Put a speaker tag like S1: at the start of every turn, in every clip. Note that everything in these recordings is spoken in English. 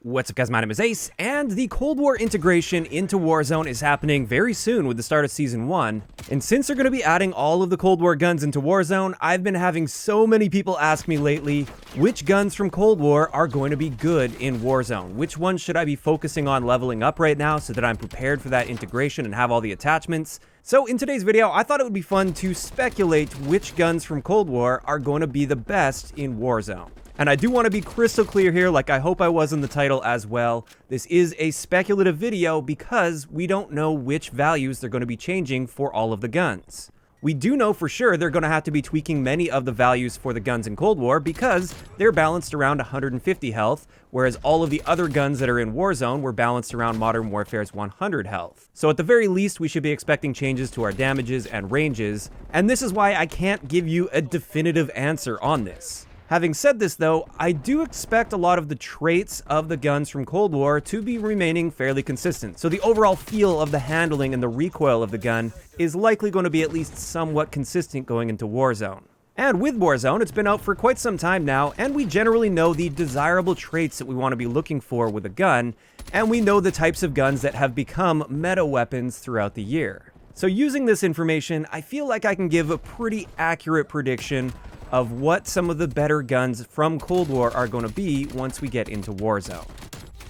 S1: What's up guys, my name is Ace, and the Cold War integration into Warzone is happening very soon with the start of Season 1. And since they're going to be adding all of the Cold War guns into Warzone, I've been having so many people ask me lately, which guns from Cold War are going to be good in Warzone? Which ones should I be focusing on leveling up right now so that I'm prepared for that integration and have all the attachments? So in today's video, I thought it would be fun to speculate which guns from Cold War are going to be the best in Warzone. And I do want to be crystal clear here, like I hope I was in the title as well. This is a speculative video because we don't know which values they're going to be changing for all of the guns. We do know for sure they're going to have to be tweaking many of the values for the guns in Cold War because they're balanced around 150 health, whereas all of the other guns that are in Warzone were balanced around Modern Warfare's 100 health. So at the very least, we should be expecting changes to our damages and ranges, and this is why I can't give you a definitive answer on this. Having said this though, I do expect a lot of the traits of the guns from Cold War to be remaining fairly consistent. So the overall feel of the handling and the recoil of the gun is likely going to be at least somewhat consistent going into Warzone. And with Warzone, it's been out for quite some time now, and we generally know the desirable traits that we want to be looking for with a gun, and we know the types of guns that have become meta weapons throughout the year. So using this information, I feel like I can give a pretty accurate prediction of what some of the better guns from Cold War are going to be once we get into Warzone.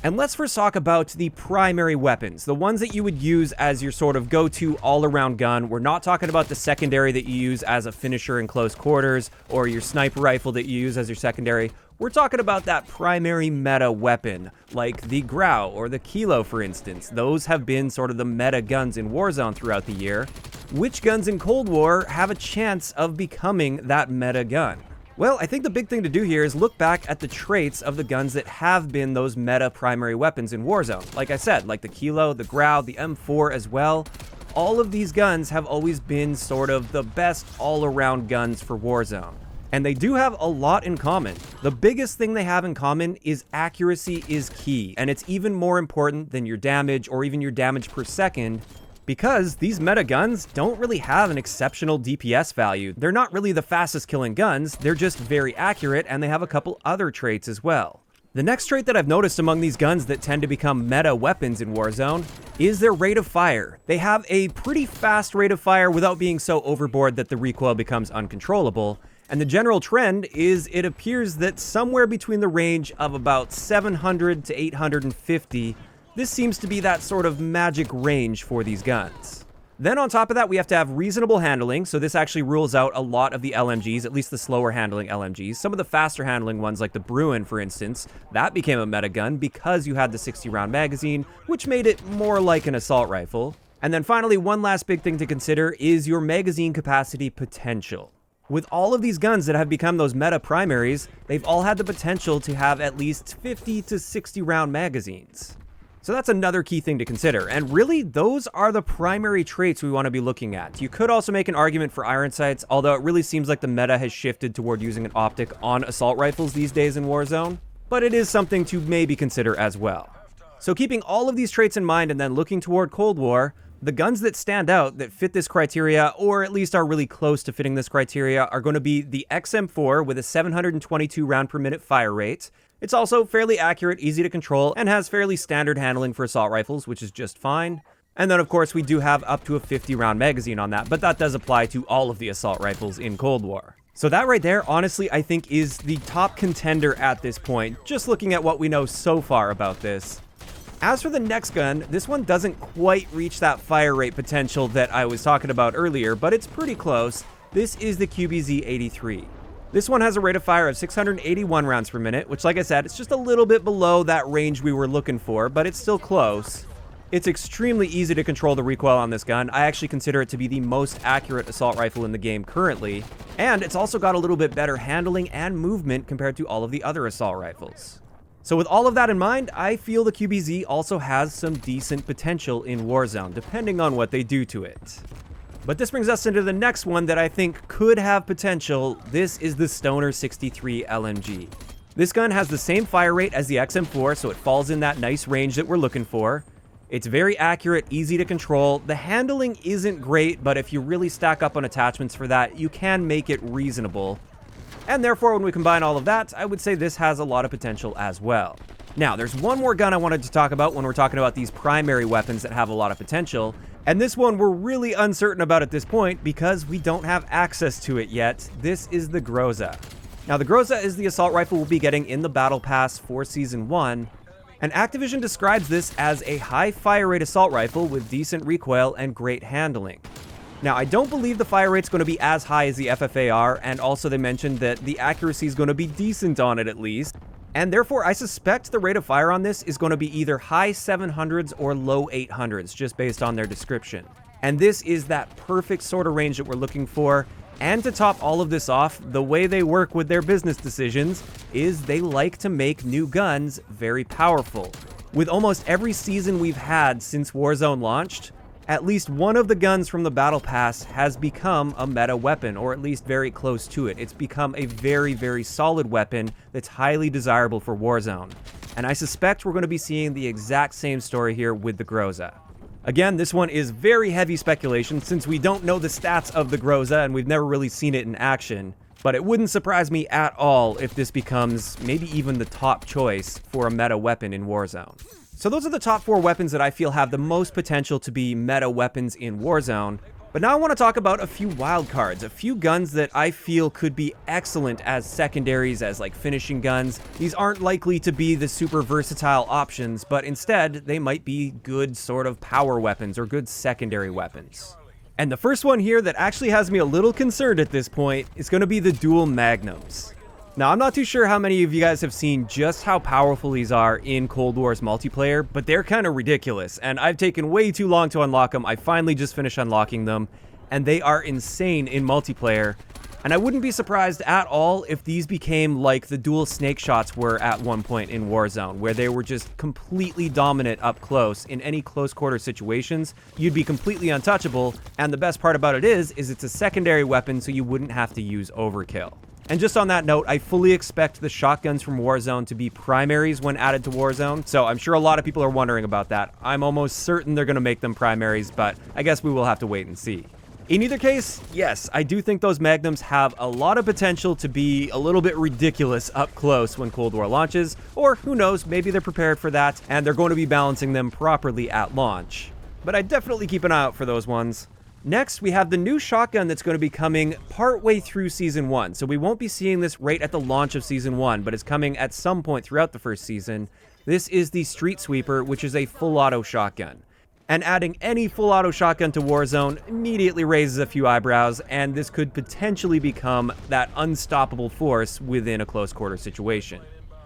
S1: And let's first talk about the primary weapons, the ones that you would use as your sort of go-to all-around gun. We're not talking about the secondary that you use as a finisher in close quarters, or your sniper rifle that you use as your secondary. We're talking about that primary meta weapon, like the Grau or the Kilo, for instance. Those have been sort of the meta guns in Warzone throughout the year. Which guns in Cold War have a chance of becoming that meta gun? Well, I think the big thing to do here is look back at the traits of the guns that have been those meta primary weapons in Warzone. Like I said, like the Kilo, the Grau, the M4 as well. All of these guns have always been sort of the best all-around guns for Warzone. And they do have a lot in common. The biggest thing they have in common is accuracy is key, and it's even more important than your damage or even your damage per second, because these meta guns don't really have an exceptional DPS value. They're not really the fastest killing guns, they're just very accurate, and they have a couple other traits as well. The next trait that I've noticed among these guns that tend to become meta weapons in Warzone is their rate of fire. They have a pretty fast rate of fire without being so overboard that the recoil becomes uncontrollable. And the general trend is it appears that somewhere between the range of about 700 to 850, this seems to be that sort of magic range for these guns. Then on top of that, we have to have reasonable handling, so this actually rules out a lot of the LMGs, at least the slower handling LMGs. Some of the faster handling ones, like the Bruin, for instance, that became a meta gun because you had the 60-round magazine, which made it more like an assault rifle. And then finally, one last big thing to consider is your magazine capacity potential. With all of these guns that have become those meta primaries, they've all had the potential to have at least 50 to 60 round magazines. So that's another key thing to consider, and really, those are the primary traits we want to be looking at. You could also make an argument for iron sights, although it really seems like the meta has shifted toward using an optic on assault rifles these days in Warzone, but it is something to maybe consider as well. So keeping all of these traits in mind and then looking toward Cold War, the guns that stand out that fit this criteria, or at least are really close to fitting this criteria, are going to be the XM4 with a 722 round per minute fire rate. It's also fairly accurate, easy to control, and has fairly standard handling for assault rifles, which is just fine. And then of course we do have up to a 50 round magazine on that, but that does apply to all of the assault rifles in Cold War. So that right there, honestly, I think is the top contender at this point, just looking at what we know so far about this. As for the next gun, this one doesn't quite reach that fire rate potential that I was talking about earlier, but it's pretty close. This is the QBZ-83. This one has a rate of fire of 681 rounds per minute, which, like I said, it's just a little bit below that range we were looking for, but it's still close. It's extremely easy to control the recoil on this gun. I actually consider it to be the most accurate assault rifle in the game currently, and it's also got a little bit better handling and movement compared to all of the other assault rifles. So with all of that in mind, I feel the QBZ also has some decent potential in Warzone, depending on what they do to it. But this brings us into the next one that I think could have potential. This is the Stoner 63 LMG. This gun has the same fire rate as the XM4, so it falls in that nice range that we're looking for. It's very accurate, easy to control. The handling isn't great, but if you really stack up on attachments for that, you can make it reasonable. And therefore, when we combine all of that, I would say this has a lot of potential as well. Now, there's one more gun I wanted to talk about when we're talking about these primary weapons that have a lot of potential, and this one we're really uncertain about at this point because we don't have access to it yet. This is the Groza. Now, the Groza is the assault rifle we'll be getting in the Battle Pass for Season 1, and Activision describes this as a high fire rate assault rifle with decent recoil and great handling. Now, I don't believe the fire rate's going to be as high as the FFAR, and also they mentioned that the accuracy is going to be decent on it at least, and therefore I suspect the rate of fire on this is going to be either high 700s or low 800s, just based on their description. And this is that perfect sort of range that we're looking for. And to top all of this off, the way they work with their business decisions is they like to make new guns very powerful. With almost every season we've had since Warzone launched, at least one of the guns from the Battle Pass has become a meta weapon, or at least very close to it. It's become a very, very solid weapon that's highly desirable for Warzone. And I suspect we're going to be seeing the exact same story here with the Groza. Again, this one is very heavy speculation since we don't know the stats of the Groza and we've never really seen it in action, but it wouldn't surprise me at all if this becomes maybe even the top choice for a meta weapon in Warzone. So those are the top 4 weapons that I feel have the most potential to be meta weapons in Warzone. But now I want to talk about a few wildcards, a few guns that I feel could be excellent as secondaries, as like finishing guns. These aren't likely to be the super versatile options, but instead they might be good sort of power weapons or good secondary weapons. And the first one here that actually has me a little concerned at this point is going to be the dual Magnums. Now, I'm not too sure how many of you guys have seen just how powerful these are in Cold War's multiplayer, but they're kind of ridiculous, and I've taken way too long to unlock them. I finally just finished unlocking them, and they are insane in multiplayer. And I wouldn't be surprised at all if these became like the dual snake shots were at one point in Warzone, where they were just completely dominant up close. In any close quarter situations, you'd be completely untouchable, and the best part about it is it's a secondary weapon, so you wouldn't have to use overkill. And just on that note, I fully expect the shotguns from Warzone to be primaries when added to Warzone, so I'm sure a lot of people are wondering about that. I'm almost certain they're going to make them primaries, but I guess we will have to wait and see. In either case, yes, I do think those Magnums have a lot of potential to be a little bit ridiculous up close when Cold War launches, or who knows, maybe they're prepared for that, and they're going to be balancing them properly at launch. But I'd definitely keep an eye out for those ones. Next, we have the new shotgun that's going to be coming partway through Season 1. So we won't be seeing this right at the launch of Season 1, but it's coming at some point throughout the first season. This is the Street Sweeper, which is a full auto shotgun. And adding any full auto shotgun to Warzone immediately raises a few eyebrows, and this could potentially become that unstoppable force within a close quarter situation.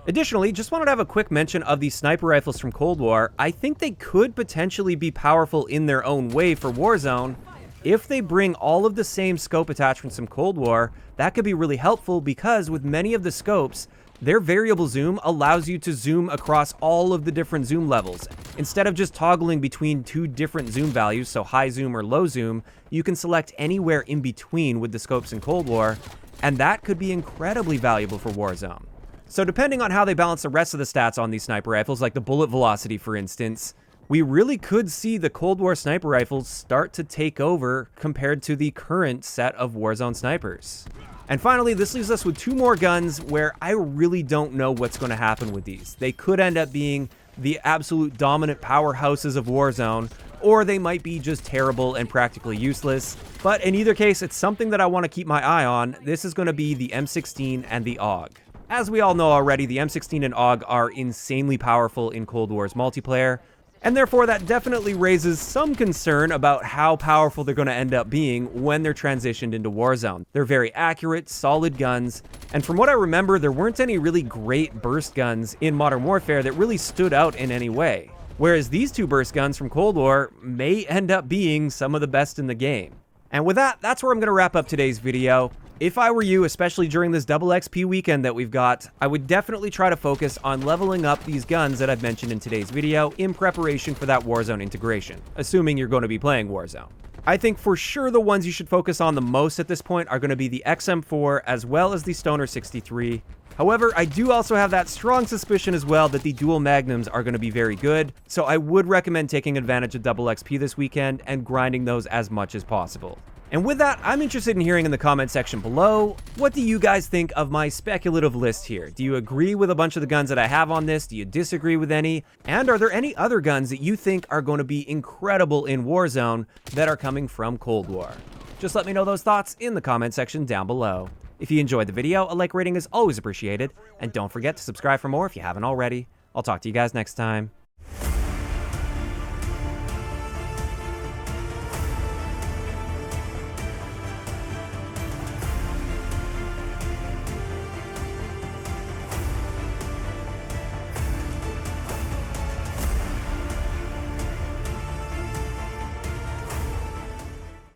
S1: Additionally, just wanted to have a quick mention of the sniper rifles from Cold War. I think they could potentially be powerful in their own way for Warzone. If they bring all of the same scope attachments from Cold War, that could be really helpful because with many of the scopes, their variable zoom allows you to zoom across all of the different zoom levels. Instead of just toggling between 2 different zoom values, so high zoom or low zoom, you can select anywhere in between with the scopes in Cold War, and that could be incredibly valuable for Warzone. So depending on how they balance the rest of the stats on these sniper rifles, like the bullet velocity for instance, we really could see the Cold War sniper rifles start to take over compared to the current set of Warzone snipers. And finally, this leaves us with 2 more guns where I really don't know what's going to happen with these. They could end up being the absolute dominant powerhouses of Warzone, or they might be just terrible and practically useless. But in either case, it's something that I want to keep my eye on. This is going to be the M16 and the AUG. As we all know already, the M16 and AUG are insanely powerful in Cold War's multiplayer, and therefore that definitely raises some concern about how powerful they're going to end up being when they're transitioned into Warzone. They're very accurate, solid guns, and from what I remember, there weren't any really great burst guns in Modern Warfare that really stood out in any way. Whereas these 2 burst guns from Cold War may end up being some of the best in the game. And with that, that's where I'm going to wrap up today's video. If I were you, especially during this double XP weekend that we've got, I would definitely try to focus on leveling up these guns that I've mentioned in today's video in preparation for that Warzone integration, assuming you're going to be playing Warzone. I think for sure the ones you should focus on the most at this point are going to be the XM4 as well as the Stoner 63. However, I do also have that strong suspicion as well that the dual Magnums are going to be very good, so I would recommend taking advantage of double XP this weekend and grinding those as much as possible. And with that, I'm interested in hearing in the comment section below, what do you guys think of my speculative list here? Do you agree with a bunch of the guns that I have on this? Do you disagree with any? And are there any other guns that you think are going to be incredible in Warzone that are coming from Cold War? Just let me know those thoughts in the comment section down below. If you enjoyed the video, a like rating is always appreciated, and don't forget to subscribe for more if you haven't already. I'll talk to you guys next time.